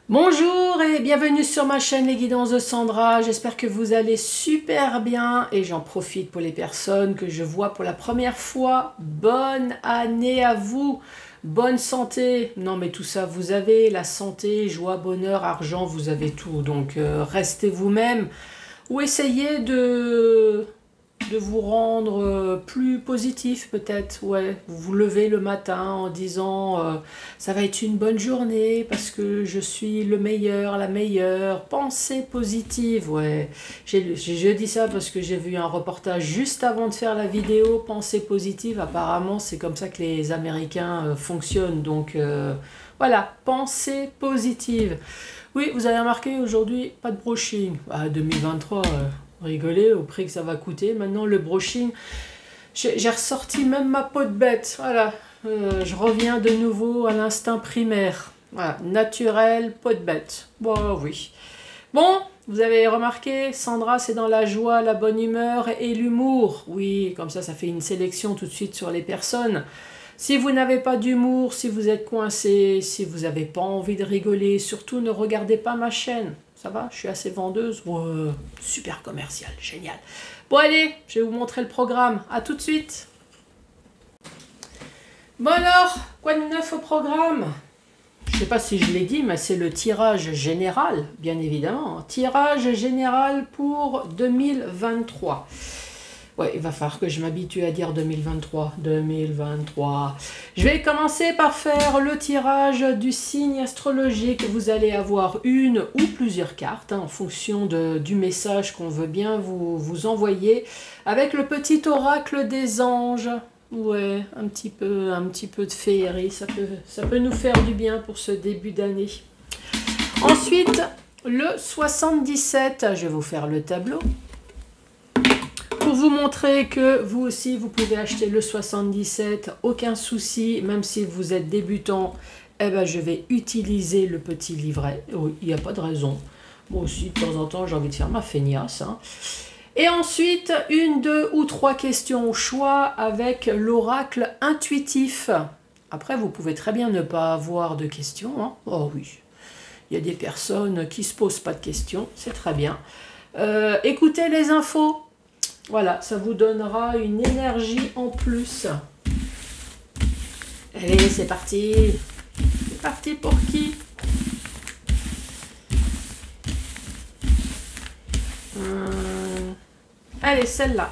Bonjour et bienvenue sur ma chaîne Les Guidances de Sandra. J'espère que vous allez super bien et j'en profite pour les personnes que je vois pour la première fois. Bonne année à vous, bonne santé. Non mais tout ça, vous avez la santé, joie, bonheur, argent, vous avez tout. Donc restez vous-même ou essayez de vous rendre plus positif peut-être. Ouais, vous vous levez le matin en disant ça va être une bonne journée parce que je suis le meilleur, la meilleure. Pensée positive, ouais. Je dis ça parce que j'ai vu un reportage juste avant de faire la vidéo. Pensée positive, apparemment c'est comme ça que les Américains fonctionnent. Donc voilà, pensée positive. Oui, vous avez remarqué aujourd'hui, pas de brushing. 2023, rigolez au prix que ça va coûter. Maintenant, le brushing, j'ai ressorti même ma peau de bête. Voilà, je reviens de nouveau à l'instinct primaire. Voilà, naturel, peau de bête. Bon, oui. Bon, vous avez remarqué, Sandra, c'est dans la joie, la bonne humeur et l'humour. Oui, comme ça fait une sélection tout de suite sur les personnes. Si vous n'avez pas d'humour, si vous êtes coincé, si vous n'avez pas envie de rigoler, surtout ne regardez pas ma chaîne. Ça va, je suis assez vendeuse. Super commercial, génial. Bon allez, je vais vous montrer le programme. À tout de suite. Bon alors, quoi de neuf au programme? Je ne sais pas si je l'ai dit, mais c'est le tirage général, bien évidemment. Tirage général pour 2023. Ouais, il va falloir que je m'habitue à dire 2023. 2023. Je vais commencer par faire le tirage du signe astrologique. Vous allez avoir une ou plusieurs cartes en fonction du message qu'on veut bien vous envoyer. Avec le petit oracle des anges. Ouais, un petit peu de féerie. Ça peut nous faire du bien pour ce début d'année. Ensuite, le 77. Je vais vous faire le tableau. Pour vous montrer que vous aussi, vous pouvez acheter le 77, aucun souci, même si vous êtes débutant, eh ben, je vais utiliser le petit livret. Oui, il n'y a pas de raison. Moi aussi, de temps en temps, j'ai envie de faire ma feignasse. Hein. Et ensuite, une, deux ou trois questions au choix avec l'oracle intuitif. Après, vous pouvez très bien ne pas avoir de questions. Hein. Oh oui, il y a des personnes qui ne se posent pas de questions, c'est très bien. Écoutez les infos. Voilà, ça vous donnera une énergie en plus. Allez, c'est parti. C'est parti pour qui? Allez, celle-là.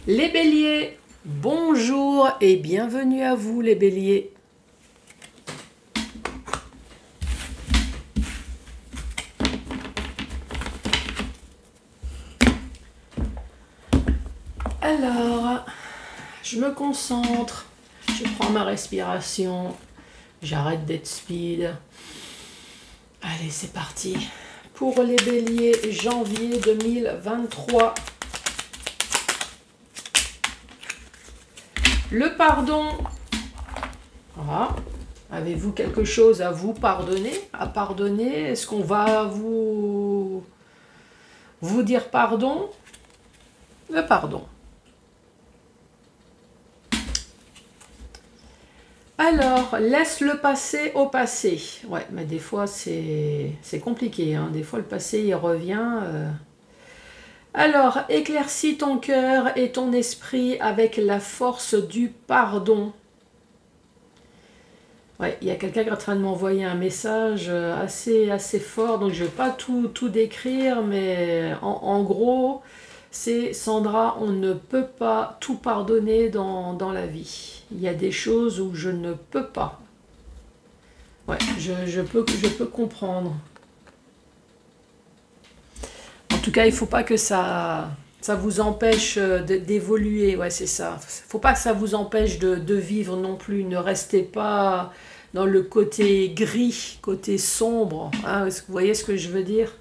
Les béliers, bonjour et bienvenue à vous les béliers. Alors, je me concentre, je prends ma respiration, j'arrête d'être speed. Allez, c'est parti. Pour les béliers, janvier 2023. Le pardon. Voilà. Avez-vous quelque chose à vous pardonner? À pardonner? Est-ce qu'on va vous dire pardon? Le pardon. Alors, laisse le passé au passé. Ouais, mais des fois, c'est compliqué. Hein. Des fois, le passé, il revient. Alors, éclaircis ton cœur et ton esprit avec la force du pardon. Ouais, il y a quelqu'un qui est en train de m'envoyer un message assez fort. Donc, je ne vais pas tout décrire, mais en gros, c'est Sandra, on ne peut pas tout pardonner dans la vie. Il y a des choses où je ne peux pas. Ouais, je peux comprendre. En tout cas, il ne faut pas que ça vous empêche d'évoluer. Ouais, c'est ça. Il ne faut pas que ça vous empêche de vivre non plus. Ne restez pas dans le côté gris, côté sombre. Hein, vous voyez ce que je veux dire?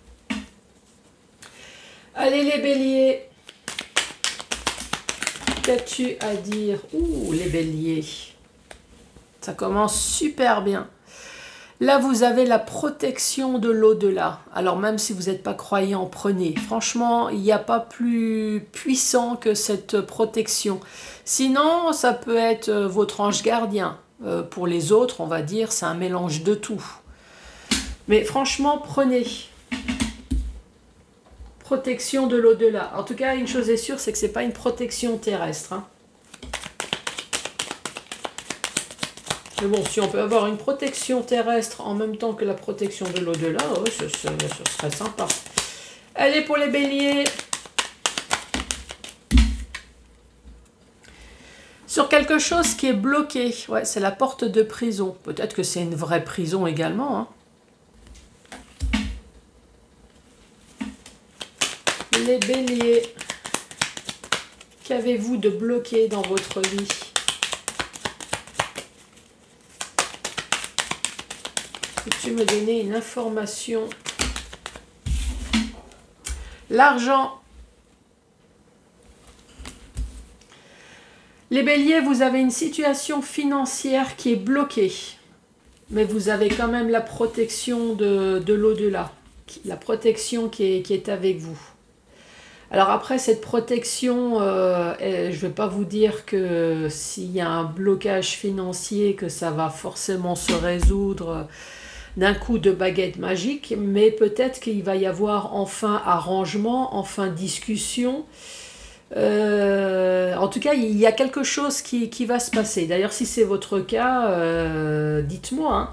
Allez les béliers. Qu'as-tu à dire? Ouh, les béliers. Ça commence super bien. Là, vous avez la protection de l'au-delà. Alors, même si vous n'êtes pas croyant, prenez. Franchement, il n'y a pas plus puissant que cette protection. Sinon, ça peut être votre ange gardien. Pour les autres, on va dire, c'est un mélange de tout. Mais franchement, prenez. Protection de l'au-delà. En tout cas, une chose est sûre, c'est que ce n'est pas une protection terrestre. Hein. Mais bon, si on peut avoir une protection terrestre en même temps que la protection de l'au-delà, ouais, ce serait sympa. Allez, pour les béliers. Sur quelque chose qui est bloqué. Ouais, c'est la porte de prison. Peut-être que c'est une vraie prison également. Hein. Les béliers, qu'avez-vous de bloqué dans votre vie? Peux-tu me donner une information? L'argent. Les béliers, vous avez une situation financière qui est bloquée. Mais vous avez quand même la protection de l'au-delà. La protection qui est avec vous. Alors après, cette protection, je ne vais pas vous dire que s'il y a un blocage financier, que ça va forcément se résoudre d'un coup de baguette magique, mais peut-être qu'il va y avoir enfin arrangement, enfin discussion. En tout cas, il y a quelque chose qui va se passer. D'ailleurs, si c'est votre cas, dites-moi, hein.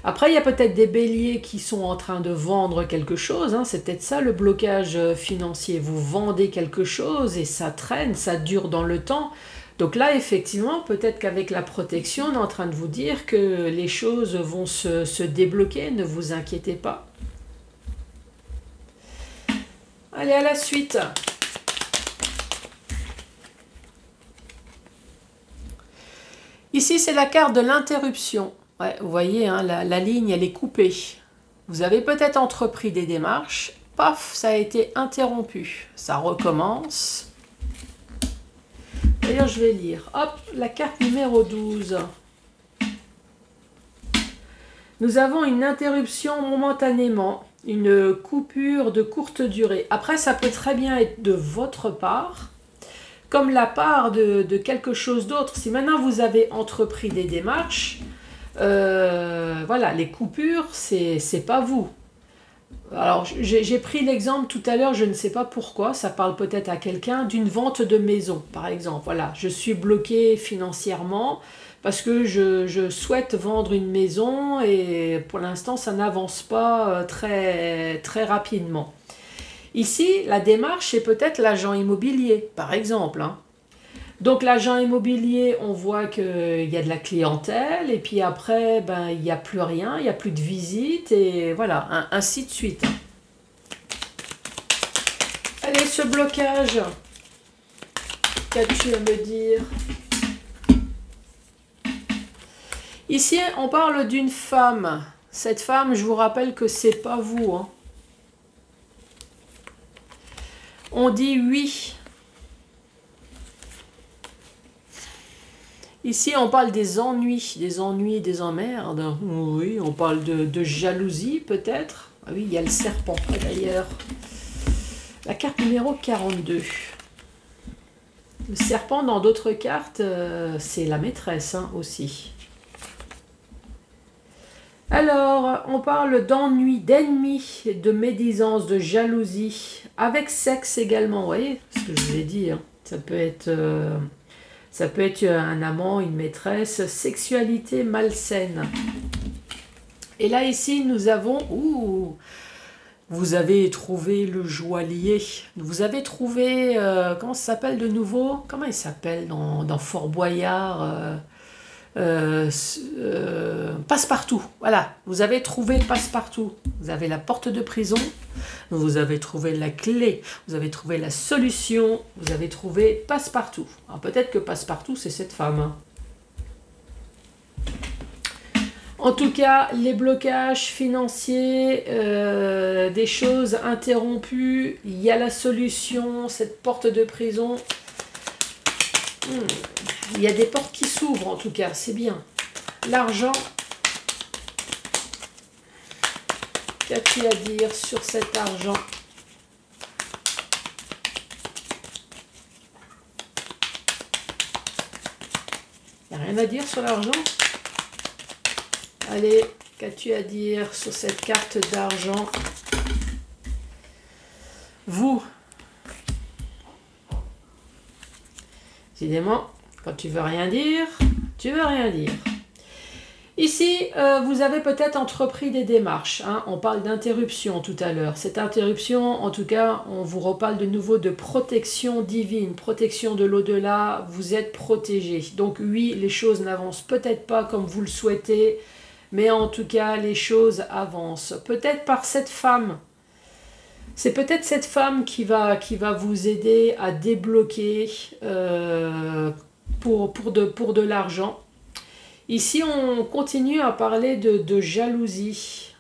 Après, il y a peut-être des béliers qui sont en train de vendre quelque chose. Hein. C'est peut-être ça le blocage financier. Vous vendez quelque chose et ça traîne, ça dure dans le temps. Donc là, effectivement, peut-être qu'avec la protection, on est en train de vous dire que les choses vont se débloquer. Ne vous inquiétez pas. Allez, à la suite. Ici, c'est la carte de l'interruption. Ouais, vous voyez, hein, la ligne, elle est coupée. Vous avez peut-être entrepris des démarches. Paf, ça a été interrompu. Ça recommence. D'ailleurs, je vais lire. Hop, la carte numéro 12. Nous avons une interruption momentanément. Une coupure de courte durée. Après, ça peut très bien être de votre part, comme la part de quelque chose d'autre. Si maintenant vous avez entrepris des démarches, voilà, les coupures, c'est pas vous. Alors, j'ai pris l'exemple tout à l'heure, je ne sais pas pourquoi, ça parle peut-être à quelqu'un, d'une vente de maison, par exemple. Voilà, je suis bloqué financièrement parce que je souhaite vendre une maison et pour l'instant, ça n'avance pas très rapidement. Ici, la démarche, c'est peut-être l'agent immobilier, par exemple. Hein. Donc l'agent immobilier, on voit qu'il y a de la clientèle et puis après, ben, il n'y a plus rien, il n'y a plus de visites et voilà, ainsi de suite. Allez, ce blocage, qu'as-tu à me dire? Ici, on parle d'une femme. Cette femme, je vous rappelle que c'est pas vous. Hein. On dit oui. Ici, on parle des ennuis, des emmerdes. Oui, on parle de jalousie, peut-être. Ah oui, il y a le serpent, d'ailleurs. La carte numéro 42. Le serpent, dans d'autres cartes, c'est la maîtresse, hein, aussi. Alors, on parle d'ennui, d'ennemis, de médisance, de jalousie. Avec sexe également, vous voyez ce que je vous ai dit. Hein. Ça peut être un amant, une maîtresse, sexualité malsaine. Et là, ici, nous avons... Ouh, vous avez trouvé le joaillier. Vous avez trouvé... comment ça s'appelle de nouveau? Comment il s'appelle dans Fort Boyard Passe-Partout. Voilà, vous avez trouvé Passe-Partout. Vous avez la porte de prison. Vous avez trouvé la clé. Vous avez trouvé la solution. Vous avez trouvé Passe-Partout. Alors peut-être que Passe-Partout, c'est cette femme. Hein. En tout cas, les blocages financiers, des choses interrompues, il y a la solution, cette porte de prison. Il y a des portes qui s'ouvrent en tout cas, c'est bien. L'argent. Qu'as-tu à dire sur cet argent? Il n'y a rien à dire sur l'argent? Allez, Qu'as-tu à dire sur cette carte d'argent? Vous. Évidemment, quand tu veux rien dire, tu veux rien dire. Ici, vous avez peut-être entrepris des démarches. Hein. On parle d'interruption tout à l'heure. Cette interruption, en tout cas, on vous reparle de nouveau de protection divine, protection de l'au-delà. Vous êtes protégé. Donc oui, les choses n'avancent peut-être pas comme vous le souhaitez, mais en tout cas, les choses avancent. Peut-être par cette femme. C'est peut-être cette femme qui va vous aider à débloquer pour de l'argent. Ici, on continue à parler de jalousie,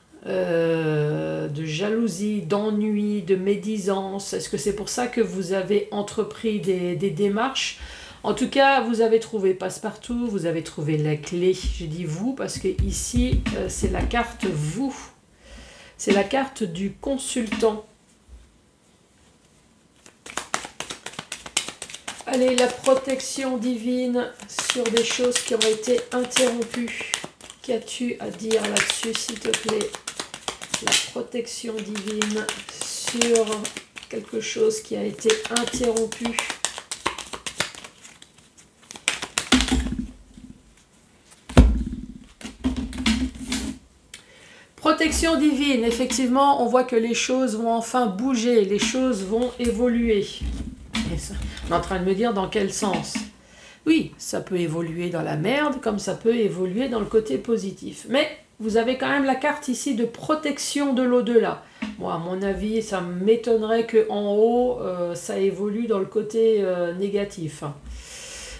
d'ennui, de médisance. Est-ce que c'est pour ça que vous avez entrepris des démarches? En tout cas, vous avez trouvé passe-partout, vous avez trouvé la clé. Je dis vous parce que ici, c'est la carte vous. C'est la carte du consultant. Allez, la protection divine sur des choses qui ont été interrompues. Qu'as-tu à dire là-dessus, s'il te plaît? La protection divine sur quelque chose qui a été interrompu. Protection divine, effectivement, on voit que les choses vont enfin bouger, les choses vont évoluer. On est en train de me dire dans quel sens. Oui, ça peut évoluer dans la merde, comme ça peut évoluer dans le côté positif. Mais vous avez quand même la carte ici de protection de l'au-delà. Moi, à mon avis, ça m'étonnerait qu'en haut, ça évolue dans le côté négatif.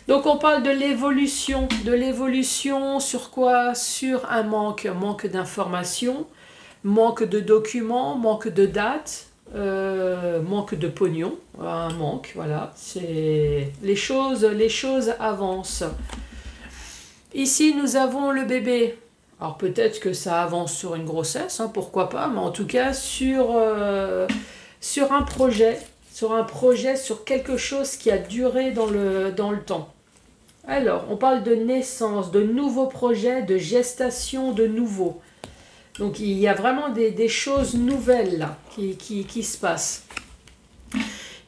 Donc on parle de l'évolution. De l'évolution sur quoi? Sur un manque d'informations, manque de documents, manque de dates. Manque de pognon, un manque, voilà, c'est les choses avancent. Ici nous avons le bébé. Alors peut-être que ça avance sur une grossesse, hein, pourquoi pas, mais en tout cas sur un projet, sur quelque chose qui a duré dans le temps. Alors on parle de naissance, de nouveaux projets, de gestation de nouveaux. Donc il y a vraiment des choses nouvelles là, qui se passent.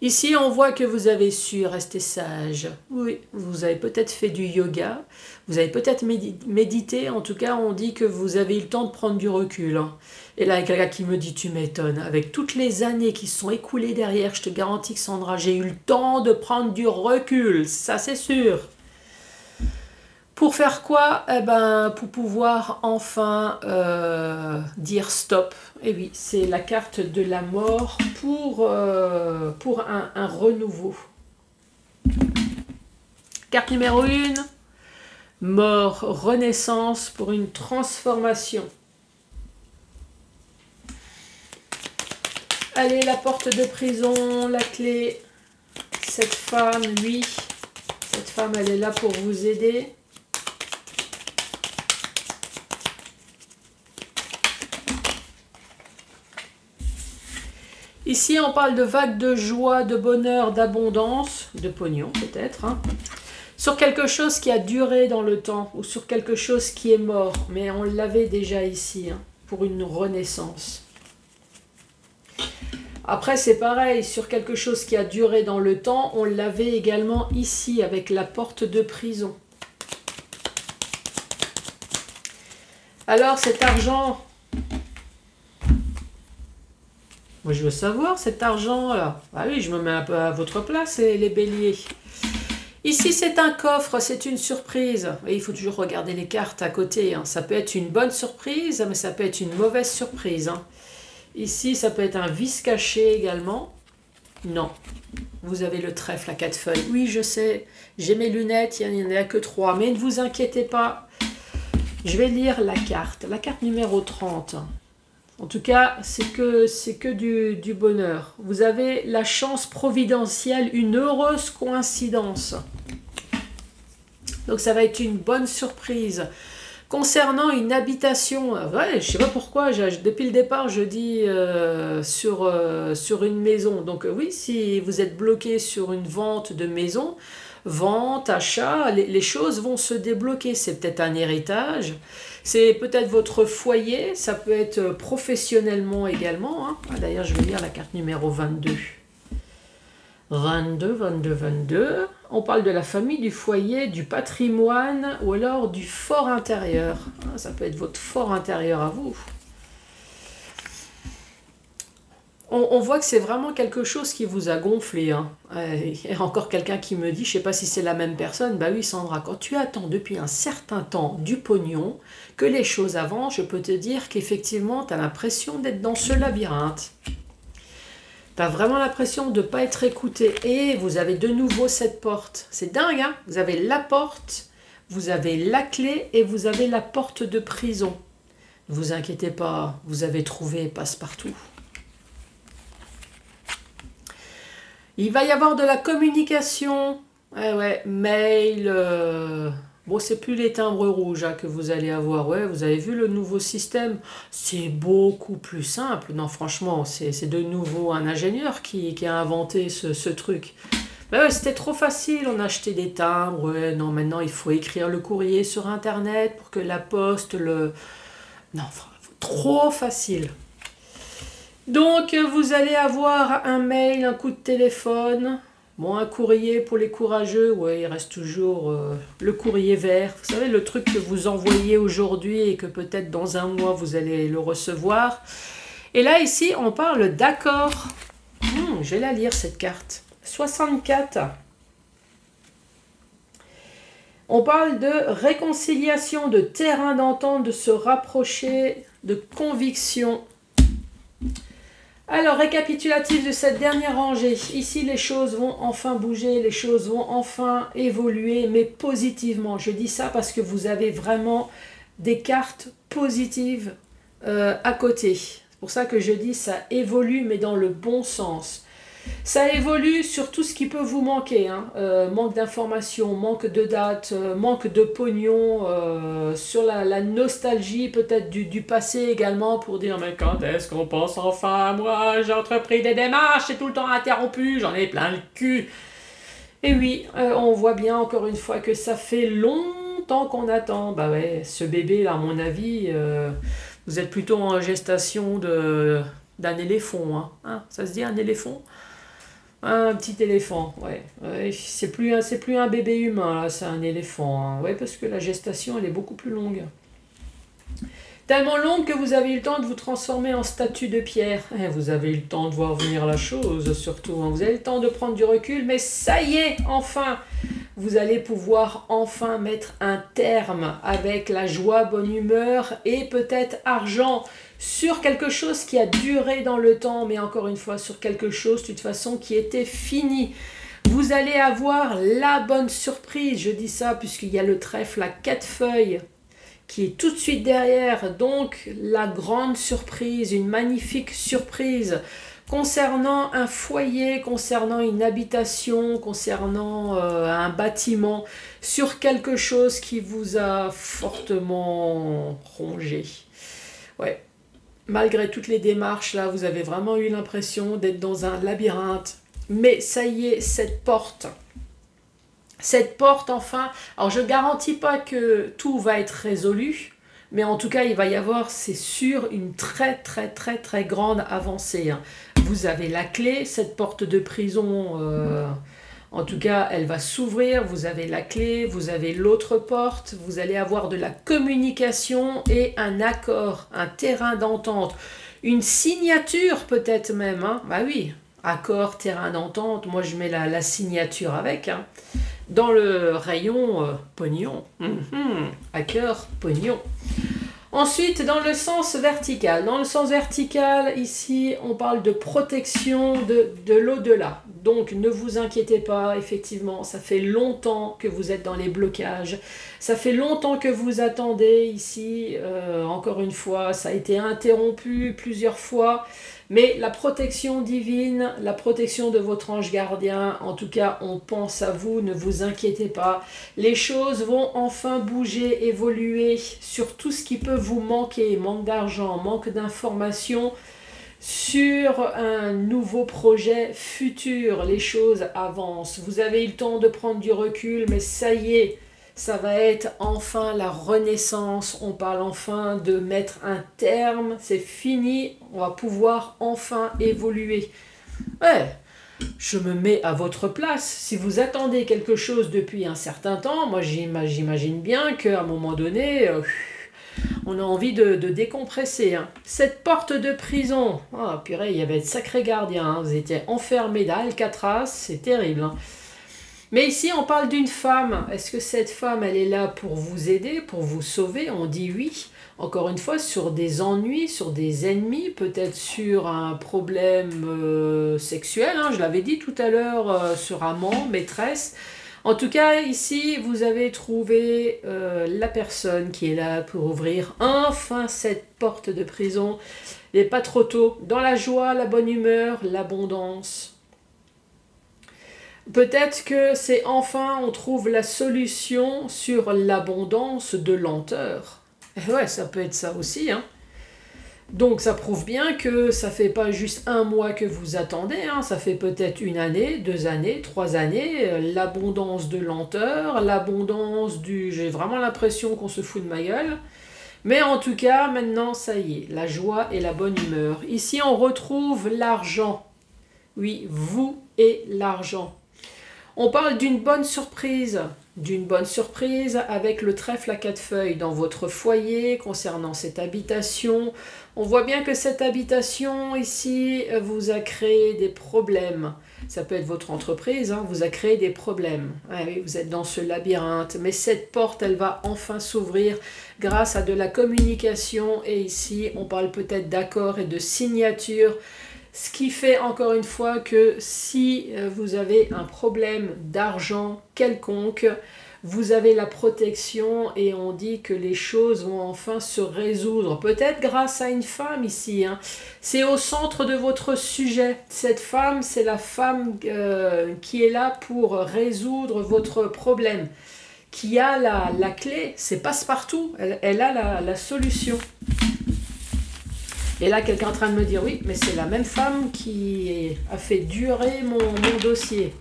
Ici, on voit que vous avez su rester sage. Oui, vous avez peut-être fait du yoga, vous avez peut-être médité. En tout cas, on dit que vous avez eu le temps de prendre du recul. Hein. Et là, il y a quelqu'un qui me dit, tu m'étonnes. Avec toutes les années qui se sont écoulées derrière, je te garantis que Sandra, j'ai eu le temps de prendre du recul. Ça, c'est sûr. Pour faire quoi? Eh ben, pour pouvoir enfin dire stop. Et oui, c'est la carte de la mort pour un renouveau. Carte numéro 1, mort, renaissance pour une transformation. Allez, la porte de prison, la clé. Cette femme, oui, cette femme, elle est là pour vous aider. Ici, on parle de vagues de joie, de bonheur, d'abondance, de pognon peut-être, hein, sur quelque chose qui a duré dans le temps ou sur quelque chose qui est mort. Mais on l'avait déjà ici, hein, pour une renaissance. Après, c'est pareil, sur quelque chose qui a duré dans le temps, on l'avait également ici avec la porte de prison. Alors, cet argent... Moi, je veux savoir, cet argent-là. Ah oui, je me mets un peu à votre place, les béliers. Ici, c'est un coffre, c'est une surprise. Et il faut toujours regarder les cartes à côté. Hein. Ça peut être une bonne surprise, mais ça peut être une mauvaise surprise. Hein. Ici, ça peut être un vice caché également. Non. Vous avez le trèfle à 4 feuilles. Oui, je sais, j'ai mes lunettes, il n'y en a que 3. Mais ne vous inquiétez pas. Je vais lire la carte numéro 30. En tout cas, c'est que du bonheur. Vous avez la chance providentielle, une heureuse coïncidence. Donc ça va être une bonne surprise. Concernant une habitation, ouais, je ne sais pas pourquoi, depuis le départ, je dis sur une maison. Donc oui, si vous êtes bloqué sur une vente de maison, vente, achat, les choses vont se débloquer. C'est peut-être un héritage. C'est peut-être votre foyer, ça peut être professionnellement également. Hein. Ah, d'ailleurs, je vais lire la carte numéro 22. 22, 22, 22. On parle de la famille, du foyer, du patrimoine ou alors du fort intérieur. Ah, ça peut être votre fort intérieur à vous. On voit que c'est vraiment quelque chose qui vous a gonflé. Hein. Il y a encore quelqu'un qui me dit, je ne sais pas si c'est la même personne, bah oui Sandra, quand tu attends depuis un certain temps du pognon, que les choses avancent, je peux te dire qu'effectivement, tu as l'impression d'être dans ce labyrinthe. Tu as vraiment l'impression de ne pas être écouté. Et vous avez de nouveau cette porte. C'est dingue, hein? Vous avez la porte, vous avez la clé et vous avez la porte de prison. Ne vous inquiétez pas, vous avez trouvé passe-partout. Il va y avoir de la communication, mail, bon c'est plus les timbres rouges hein, que vous allez avoir, ouais, vous avez vu le nouveau système, c'est beaucoup plus simple, non franchement, c'est de nouveau un ingénieur qui a inventé ce truc. Ben ouais, c'était trop facile, on achetait des timbres, ouais, non maintenant il faut écrire le courrier sur internet pour que la poste le... Non, trop facile. Donc, vous allez avoir un mail, un coup de téléphone, bon, un courrier pour les courageux, ouais, il reste toujours le courrier vert. Vous savez, le truc que vous envoyez aujourd'hui et que peut-être dans un mois, vous allez le recevoir. Et là, ici, on parle d'accord. Je vais la lire, cette carte. 64. On parle de réconciliation, de terrain d'entente, de se rapprocher, de conviction. Alors, récapitulatif de cette dernière rangée. Ici, les choses vont enfin bouger, les choses vont enfin évoluer, mais positivement. Je dis ça parce que vous avez vraiment des cartes positives à côté. C'est pour ça que je dis ça évolue, mais dans le bon sens. Ça évolue sur tout ce qui peut vous manquer. Hein. Manque d'informations, manque de dates, manque de pognon, sur la nostalgie peut-être du passé également pour dire mais quand est-ce qu'on pense enfin à moi? J'ai entrepris des démarches, c'est tout le temps interrompu, j'en ai plein le cul. Et oui, on voit bien encore une fois que ça fait longtemps qu'on attend. Bah ouais, ce bébé là à mon avis, vous êtes plutôt en gestation d'un éléphant. Hein. Ça se dit un éléphant? Un petit éléphant, ouais. C'est plus un bébé humain, là, c'est un éléphant. Hein. Ouais, parce que la gestation, elle est beaucoup plus longue. Tellement longue que vous avez eu le temps de vous transformer en statue de pierre. Vous avez eu le temps de voir venir la chose, surtout. Hein. Vous avez le temps de prendre du recul, mais ça y est, enfin, vous allez pouvoir enfin mettre un terme avec la joie, bonne humeur et peut-être argent sur quelque chose qui a duré dans le temps, mais encore une fois, sur quelque chose, de toute façon, qui était fini. Vous allez avoir la bonne surprise, je dis ça, puisqu'il y a le trèfle à 4 feuilles, qui est tout de suite derrière, donc la grande surprise, une magnifique surprise, concernant un foyer, concernant une habitation, concernant un bâtiment, sur quelque chose qui vous a fortement rongé. Ouais. Malgré toutes les démarches, là, vous avez vraiment eu l'impression d'être dans un labyrinthe. Mais ça y est, cette porte, enfin, alors je ne garantis pas que tout va être résolu, mais en tout cas, il va y avoir, c'est sûr, une très, très, très, très grande avancée. Hein. Vous avez la clé, cette porte de prison... En tout cas, elle va s'ouvrir, vous avez la clé, vous avez l'autre porte, vous allez avoir de la communication et un accord, un terrain d'entente, une signature peut-être même. Hein. Bah oui, accord, terrain d'entente, moi je mets la signature avec. Hein. Dans le rayon pognon, accord, pognon. Ensuite, dans le sens vertical. Dans le sens vertical, ici, on parle de protection de l'au-delà. Donc, ne vous inquiétez pas, effectivement, ça fait longtemps que vous êtes dans les blocages. Ça fait longtemps que vous attendez ici. Encore une fois, ça a été interrompu plusieurs fois. Mais la protection divine, la protection de votre ange gardien, en tout cas, on pense à vous, ne vous inquiétez pas. Les choses vont enfin bouger, évoluer sur tout ce qui peut vous manquer. Manque d'argent, manque d'informations. Sur un nouveau projet futur, les choses avancent. Vous avez eu le temps de prendre du recul, mais ça y est, Ça va être enfin la renaissance. On parle enfin de mettre un terme. C'est fini. On va pouvoir enfin évoluer. Ouais, je me mets à votre place. Si vous attendez quelque chose depuis un certain temps, moi j'imagine bien qu'à un moment donné, on a envie de décompresser. Hein. Cette porte de prison, oh, purée, il y avait de sacrés gardiens. Hein. Vous étiez enfermés d'Alcatraz, c'est terrible. Hein. Mais ici, on parle d'une femme. Est-ce que cette femme, elle est là pour vous aider, pour vous sauver? On dit oui. Encore une fois, sur des ennuis, sur des ennemis, peut-être sur un problème sexuel. Hein, je l'avais dit tout à l'heure, sur amant, maîtresse. En tout cas, ici, vous avez trouvé la personne qui est là pour ouvrir enfin cette porte de prison. Il n'est pas trop tôt. Dans la joie, la bonne humeur, l'abondance. Peut-être que c'est enfin, on trouve la solution sur l'abondance de lenteur. Et ouais, ça peut être ça aussi. Hein. Donc ça prouve bien que ça fait pas juste un mois que vous attendez, hein, ça fait peut-être 1 année, 2 années, 3 années, l'abondance de lenteur, l'abondance du... J'ai vraiment l'impression qu'on se fout de ma gueule. Mais en tout cas, maintenant, ça y est, la joie et la bonne humeur. Ici, on retrouve l'argent. Oui, vous et l'argent. On parle d'une bonne surprise avec le trèfle à 4 feuilles dans votre foyer concernant cette habitation. On voit bien que cette habitation ici vous a créé des problèmes. Ça peut être votre entreprise, hein, vous a créé des problèmes. Ah oui, vous êtes dans ce labyrinthe, mais cette porte, elle va enfin s'ouvrir grâce à de la communication. Et ici, on parle peut-être d'accord et de signature. Ce qui fait encore une fois que si vous avez un problème d'argent quelconque, vous avez la protection et on dit que les choses vont enfin se résoudre. Peut-être grâce à une femme ici. Hein. C'est au centre de votre sujet. Cette femme, c'est la femme qui est là pour résoudre votre problème. Qui a la clé, c'est passe-partout. Elle a la solution. Et là, quelqu'un est en train de me dire, oui, mais c'est la même femme qui a fait durer mon dossier.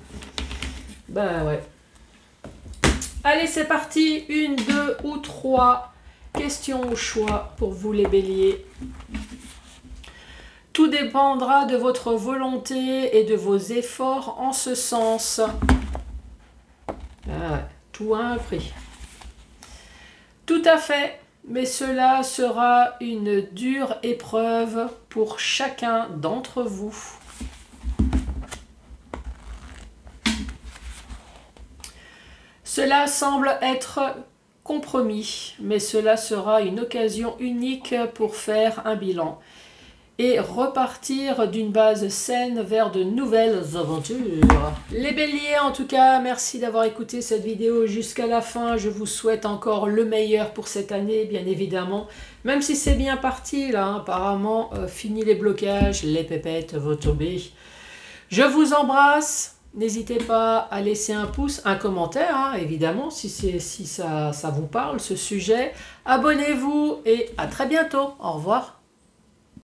Ben ouais. Allez, c'est parti. 1, 2 ou 3 questions au choix pour vous les béliers. Tout dépendra de votre volonté et de vos efforts en ce sens. Ah ouais, tout a un prix. Tout à fait. Mais cela sera une dure épreuve pour chacun d'entre vous. Cela semble être compromis, mais cela sera une occasion unique pour faire un bilan et repartir d'une base saine vers de nouvelles aventures. Les béliers, en tout cas, merci d'avoir écouté cette vidéo jusqu'à la fin. Je vous souhaite encore le meilleur pour cette année, bien évidemment. Même si c'est bien parti, là, hein, apparemment, fini les blocages, les pépettes vont tomber. Je vous embrasse. N'hésitez pas à laisser un pouce, un commentaire, hein, évidemment, si ça vous parle, ce sujet. Abonnez-vous et à très bientôt. Au revoir.